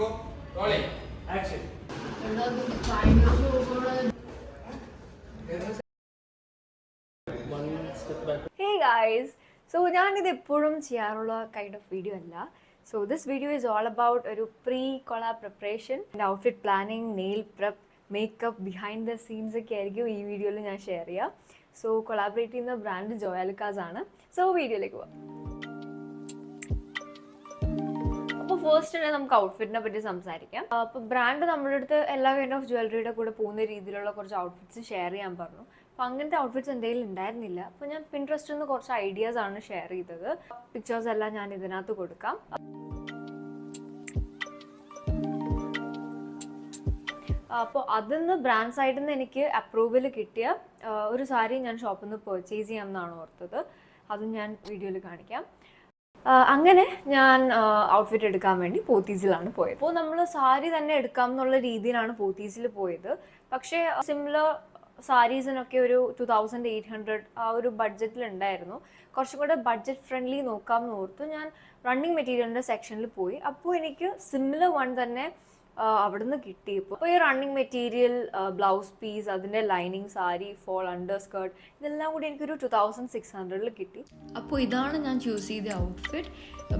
Rolling. Action. Hey guys, so ഞാനിത് എപ്പോഴും ചെയ്യാറുള്ള കൈൻഡ് ഓഫ് വീഡിയോ അല്ല. So this video is all about ഒരു pre-collab preparation, outfit planning, nail prep, makeup, behind the scenes ഒക്കെ ആയിരിക്കും ഈ വീഡിയോയിൽ ഞാൻ ഷെയർ ചെയ്യാം. സോ കൊളാബറേറ്റ് ചെയ്യുന്ന ബ്രാൻഡ് ജോയാലുക്കാസ് ആണ്. സോ വീഡിയോയിലേക്ക് പോവാം. അപ്പോൾ ഫസ്റ്റ് തന്നെ നമുക്ക് ഔട്ട്ഫിറ്റിനെ പറ്റി സംസാരിക്കാം. അപ്പോൾ ബ്രാൻഡ് നമ്മുടെ അടുത്ത് എല്ലാ കൈൻഡ് ഓഫ് ജ്വല്ലറിയുടെ കൂടെ പോകുന്ന രീതിയിലുള്ള കുറച്ച് ഔട്ട്ഫിറ്റ്സ് ഷെയർ ചെയ്യാൻ പറഞ്ഞു. അപ്പോൾ അങ്ങനത്തെ ഔട്ട്ഫിറ്റ്സ് എന്തെങ്കിലും ഉണ്ടായിരുന്നില്ല. അപ്പോൾ ഞാൻ പിൻട്രസ്റ്റിൽ നിന്ന് കുറച്ച് ഐഡിയാസ് ആണ് ഷെയർ ചെയ്തത്. പിക്ചേഴ്സ് എല്ലാം ഞാൻ ഇതിനകത്ത് കൊടുക്കാം. അപ്പോൾ അതിൽ നിന്ന് ബ്രാൻഡ് സൈഡിൽ നിന്ന് എനിക്ക് അപ്രൂവൽ കിട്ടിയ ഒരു സാരി ഞാൻ ഷോപ്പിൽ നിന്ന് പർച്ചേസ് ചെയ്യാമെന്നാണ് ഓർത്തത്. അതും ഞാൻ വീഡിയോയിൽ കാണിക്കാം. അങ്ങനെ ഞാൻ ഔട്ട്ഫിറ്റ് എടുക്കാൻ വേണ്ടി പോത്തീസിലാണ് പോയത്. അപ്പോൾ നമ്മൾ സാരി തന്നെ എടുക്കാം എന്നുള്ള രീതിയിലാണ് പോത്തീസിൽ പോയത്. പക്ഷേ സിമിലർ സാരീസിനൊക്കെ ഒരു 2800 ആ ഒരു ബഡ്ജറ്റിലുണ്ടായിരുന്നു. കുറച്ചും കൂടെ ബഡ്ജറ്റ് ഫ്രണ്ട്ലി നോക്കാമെന്ന് ഓർത്തു ഞാൻ റണ്ണിങ് മെറ്റീരിയലിൻ്റെ സെക്ഷനിൽ പോയി. അപ്പോൾ എനിക്ക് സിമിലർ വൺ തന്നെ അവിടെ നിന്ന് കിട്ടി. ഇപ്പോൾ ഈ റണ്ണിങ് മെറ്റീരിയൽ, ബ്ലൗസ് പീസ്, അതിൻ്റെ lining, sari, fall, under skirt, ഇതെല്ലാം കൂടി എനിക്കൊരു 2600 കിട്ടി. അപ്പോൾ ഇതാണ് ഞാൻ ചൂസ് ചെയ്ത ഔട്ട്ഫിറ്റ്.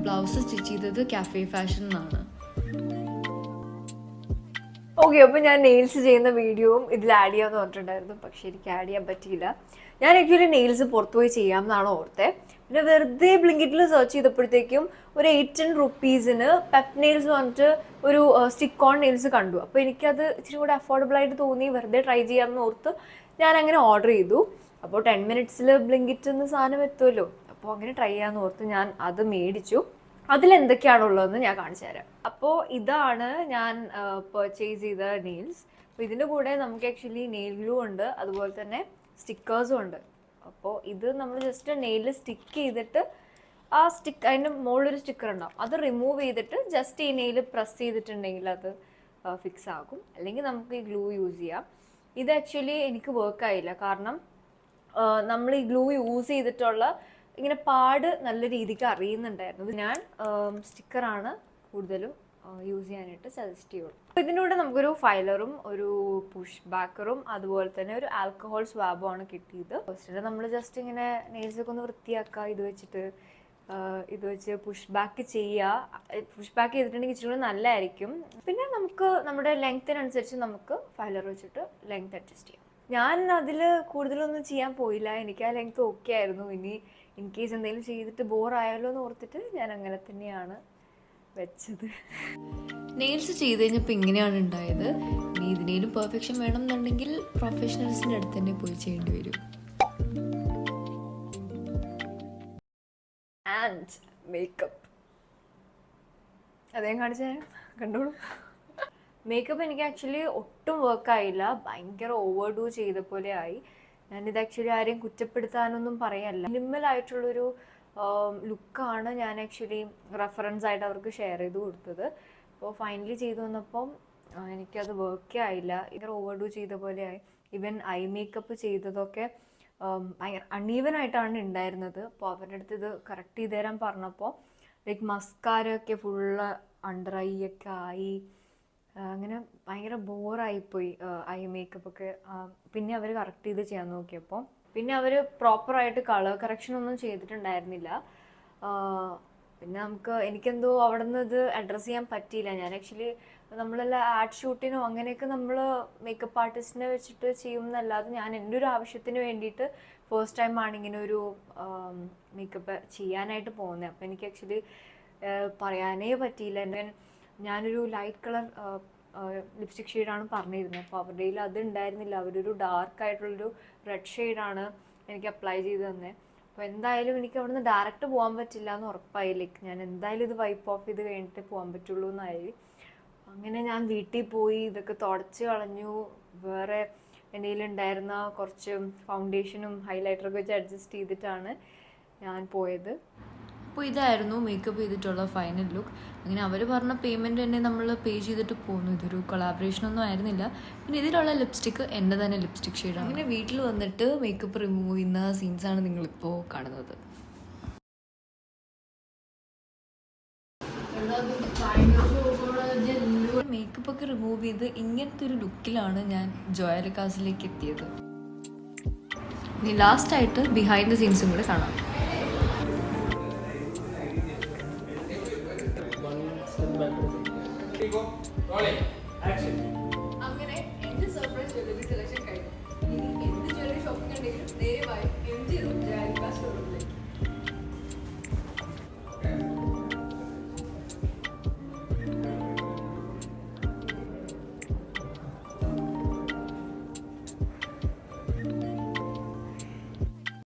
ബ്ലൗസ് സ്റ്റിച്ച് ചെയ്തത് കാഫേ ഫാഷൻ എന്നാണ്. ഓക്കെ, അപ്പോൾ ഞാൻ നെയിൽസ് ചെയ്യുന്ന വീഡിയോയും ഇതിൽ ആഡ് ചെയ്യാമെന്ന് പറഞ്ഞിട്ടുണ്ടായിരുന്നു. പക്ഷേ എനിക്ക് ആഡ് ചെയ്യാൻ പറ്റിയില്ല. ഞാൻ ആക്ച്വലി നെയിൽസ് പുറത്തു പോയി ചെയ്യാമെന്നാണ് ഓർത്തത്. പിന്നെ വെറുതെ ബ്ലിങ്കിറ്റിൽ സെർച്ച് ചെയ്തപ്പോഴത്തേക്കും ഒരു 810 റുപ്പീസിന് പെപ്പ് നെയിൽസ് പറഞ്ഞിട്ട് ഒരു സ്റ്റിക്ക് ഓൺ നെയിൽസ് കണ്ടു. അപ്പോൾ എനിക്കത് ഇച്ചിരി കൂടെ അഫോർഡബിൾ ആയിട്ട് തോന്നി. വെറുതെ ട്രൈ ചെയ്യാമെന്ന് ഓർത്ത് ഞാൻ അങ്ങനെ ഓർഡർ ചെയ്തു. അപ്പോൾ 10 മിനിറ്റ്സിൽ ബ്ലിങ്കിറ്റിൽ നിന്ന് സാധനം എത്തുമല്ലോ, അപ്പോൾ അങ്ങനെ ട്രൈ ചെയ്യാമെന്ന് ഓർത്ത് ഞാൻ അത് മേടിച്ചു. അതിലെന്തൊക്കെയാണുള്ളതെന്ന് ഞാൻ കാണിച്ചു തരാം. അപ്പോൾ ഇതാണ് ഞാൻ പർച്ചേസ് ചെയ്ത നെയിൽസ്. അപ്പോൾ ഇതിൻ്റെ കൂടെ നമുക്ക് ആക്ച്വലി നെയിൽ ഗ്ലൂ ഉണ്ട്, അതുപോലെ തന്നെ സ്റ്റിക്കേഴ്സും ഉണ്ട്. അപ്പോൾ ഇത് നമ്മൾ ജസ്റ്റ് നെയിലിൽ സ്റ്റിക്ക് ചെയ്തിട്ട് ആ സ്റ്റിക്ക് അതിൻ്റെ മുകളിലൊരു സ്റ്റിക്കർ ഉണ്ടാവും, അത് റിമൂവ് ചെയ്തിട്ട് ജസ്റ്റ് ഈ നെയിൽ പ്രസ് ചെയ്തിട്ടുണ്ടെങ്കിൽ അത് ഫിക്സ് ആകും. അല്ലെങ്കിൽ നമുക്ക് ഈ ഗ്ലൂ യൂസ് ചെയ്യാം. ഇത് ആക്ച്വലി എനിക്ക് വർക്കായില്ല. കാരണം നമ്മൾ ഈ ഗ്ലൂ യൂസ് ചെയ്തിട്ടുള്ള ഇങ്ങനെ പാട് നല്ല രീതിക്ക് അറിയുന്നുണ്ടായിരുന്നു. ഞാൻ സ്റ്റിക്കറാണ് കൂടുതലും യൂസ് ചെയ്യാനായിട്ട് സജസ്റ്റ് ചെയ്യുള്ളൂ. അപ്പോൾ ഇതിൻ്റെ കൂടെ നമുക്കൊരു ഫൈലറും ഒരു പുഷ് ബാക്കറും അതുപോലെ തന്നെ ഒരു ആൽക്കഹോൾ സ്വാബും ആണ് കിട്ടിയത്. ഫസ്റ്റ് നമ്മൾ ജസ്റ്റ് ഇങ്ങനെ നെയിൽസൊക്കെ ഒന്ന് വൃത്തിയാക്കുക. ഇത് വെച്ച് പുഷ് ബാക്ക് ചെയ്യുക. പുഷ് ബാക്ക് ചെയ്തിട്ടുണ്ടെങ്കിൽ ഇച്ചിരി കൂടെ നല്ലതായിരിക്കും. പിന്നെ നമുക്ക് നമ്മുടെ ലെങ്ത്തിനനുസരിച്ച് നമുക്ക് ഫൈലർ വെച്ചിട്ട് ലെങ്ത് അഡ്ജസ്റ്റ് ചെയ്യാം. ഞാൻ അതിൽ കൂടുതലൊന്നും ചെയ്യാൻ പോയില്ല. എനിക്ക് ആ ലെങ്ത് ഓക്കെ ആയിരുന്നു. ഇനി ഇൻ കേസ് എന്തെങ്കിലും ചെയ്തിട്ട് ബോറായാലോ എന്ന് ഓർത്തിട്ട് ഞാൻ അങ്ങനെ തന്നെയാണ് വെച്ചത്. നെയിൽസ് ചെയ്ത് കഴിഞ്ഞപ്പോൾ ഇങ്ങനെയാണ് ഉണ്ടായത്. ഇനി ഇതിനേലും പെർഫെക്ഷൻ വേണം എന്നുണ്ടെങ്കിൽ പ്രൊഫഷണൽസിൻ്റെ അടുത്ത് തന്നെ പോയി ചെയ്യേണ്ടി വരും. ആൻഡ് മേക്കപ്പ് അതേ കാണിച്ചു തരാം, കണ്ടോളൂ. മേക്കപ്പ് എനിക്ക് ആക്ച്വലി ഒട്ടും വർക്കായില്ല. ഭയങ്കര ഓവർ ഡൂ ചെയ്ത പോലെ ആയി. ഞാനിത് ആക്ച്വലി ആരെയും കുറ്റപ്പെടുത്താനൊന്നും പറയല്ല. മിനിമൽ ആയിട്ടുള്ളൊരു ലുക്കാണ് ഞാൻ ആക്ച്വലി റെഫറൻസ് ആയിട്ട് അവർക്ക് ഷെയർ ചെയ്ത് കൊടുത്തത്. അപ്പോൾ ഫൈനലി ചെയ്തു വന്നപ്പം എനിക്കത് വർക്കേ ആയില്ല. ഭയങ്കര ഓവർ ഡൂ ചെയ്ത പോലെ ആയി. ഈവൻ ഐ മേക്കപ്പ് ചെയ്തതൊക്കെ ഭയങ്കര അൺഈവൻ ആയിട്ടാണ് ഉണ്ടായിരുന്നത്. അപ്പോൾ അവരുടെ അടുത്ത് ഇത് കറക്റ്റ് ചെയ്ത് തരാൻ പറഞ്ഞപ്പോൾ ലൈക്ക് മസ്കാരൊക്കെ ഫുള്ള് അണ്ടർ ഐ ഒക്കെ ആയി. അങ്ങനെ ഭയങ്കര ബോറായിപ്പോയി ഐ മേക്കപ്പൊക്കെ. പിന്നെ അവർ കറക്റ്റ് ചെയ്ത് ചെയ്യാൻ നോക്കിയപ്പോൾ പിന്നെ അവർ പ്രോപ്പറായിട്ട് കളർ കറക്ഷൻ ഒന്നും ചെയ്തിട്ടുണ്ടായിരുന്നില്ല. പിന്നെ എനിക്കെന്തോ അവിടെ നിന്ന് ഇത് അഡ്രസ്സ് ചെയ്യാൻ പറ്റിയില്ല. ഞാൻ ആക്ച്വലി നമ്മളെല്ലാം ആഡ് ഷൂട്ടിനോ അങ്ങനെയൊക്കെ നമ്മൾ മേക്കപ്പ് ആർട്ടിസ്റ്റിനെ വെച്ചിട്ട് ചെയ്യുമെന്നല്ലാതെ ഞാൻ എൻ്റെ ഒരു ആവശ്യത്തിന് വേണ്ടിയിട്ട് ഫസ്റ്റ് ടൈം ആണ് ഇങ്ങനെ ഒരു മേക്കപ്പ് ചെയ്യാനായിട്ട് പോകുന്നത്. അപ്പോൾ എനിക്ക് ആക്ച്വലി പറയാനേ പറ്റിയില്ല. ഞാനൊരു ലൈറ്റ് കളർ ലിപ്സ്റ്റിക് ഷെയ്ഡാണ് പറഞ്ഞിരുന്നത്. അപ്പോൾ അവരുടെ കയ്യിൽ അത് ഉണ്ടായിരുന്നില്ല. അവരൊരു ഡാർക്കായിട്ടുള്ളൊരു റെഡ് ഷെയ്ഡാണ് എനിക്ക് അപ്ലൈ ചെയ്ത് തന്നെ. അപ്പോൾ എന്തായാലും എനിക്ക് അവിടെ നിന്ന് ഡയറക്റ്റ് പോകാൻ പറ്റില്ല എന്ന് ഉറപ്പായി. ലൈക്ക് ഞാൻ എന്തായാലും ഇത് വൈപ്പ് ഓഫ് ചെയ്ത് കഴിഞ്ഞിട്ട് പോകാൻ പറ്റുള്ളൂ എന്നായി. അങ്ങനെ ഞാൻ വീട്ടിൽ പോയി ഇതൊക്കെ തുടച്ച് കളഞ്ഞു. വേറെ എൻ്റെ കയ്യിലുണ്ടായിരുന്ന കുറച്ച് ഫൗണ്ടേഷനും ഹൈലൈറ്ററൊക്കെ വെച്ച് അഡ്ജസ്റ്റ് ചെയ്തിട്ടാണ് ഞാൻ പോയത്. അപ്പോൾ ഇതായിരുന്നു മേക്കപ്പ് ചെയ്തിട്ടുള്ള ഫൈനൽ ലുക്ക്. അങ്ങനെ അവർ പറഞ്ഞ പേയ്മെൻറ്റ് തന്നെ നമ്മൾ പേ ചെയ്തിട്ട് പോകുന്നു. ഇതൊരു കൊളാബറേഷനൊന്നും ആയിരുന്നില്ല. പിന്നെ ഇതിലുള്ള ലിപ്സ്റ്റിക്ക് എൻ്റെ തന്നെ ലിപ്സ്റ്റിക് ഷെയ്ഡാണ്. അങ്ങനെ വീട്ടിൽ വന്നിട്ട് മേക്കപ്പ് റിമൂവ് ചെയ്യുന്ന സീൻസാണ് നിങ്ങളിപ്പോൾ കാണുന്നത്. Kalau tu kain tu kalau je makeup ഒക്കെ റിമൂവ് ചെയ്ത് ഇങ്ങനത്തെ ഒരു ലുക്കിലാണ് ഞാൻ ജോയലുക്കാസിലേക്ക് എത്തിയത്. ഇനി ലാസ്റ്റായിട്ട് ബിഹൈൻഡ് ദ സീൻസും കൂടെ കാണാം. Rolling. Action. അങ്ങനെ എൻ്റെ സർപ്രൈസ് ജ്വല്ലറി സെലക്ഷൻ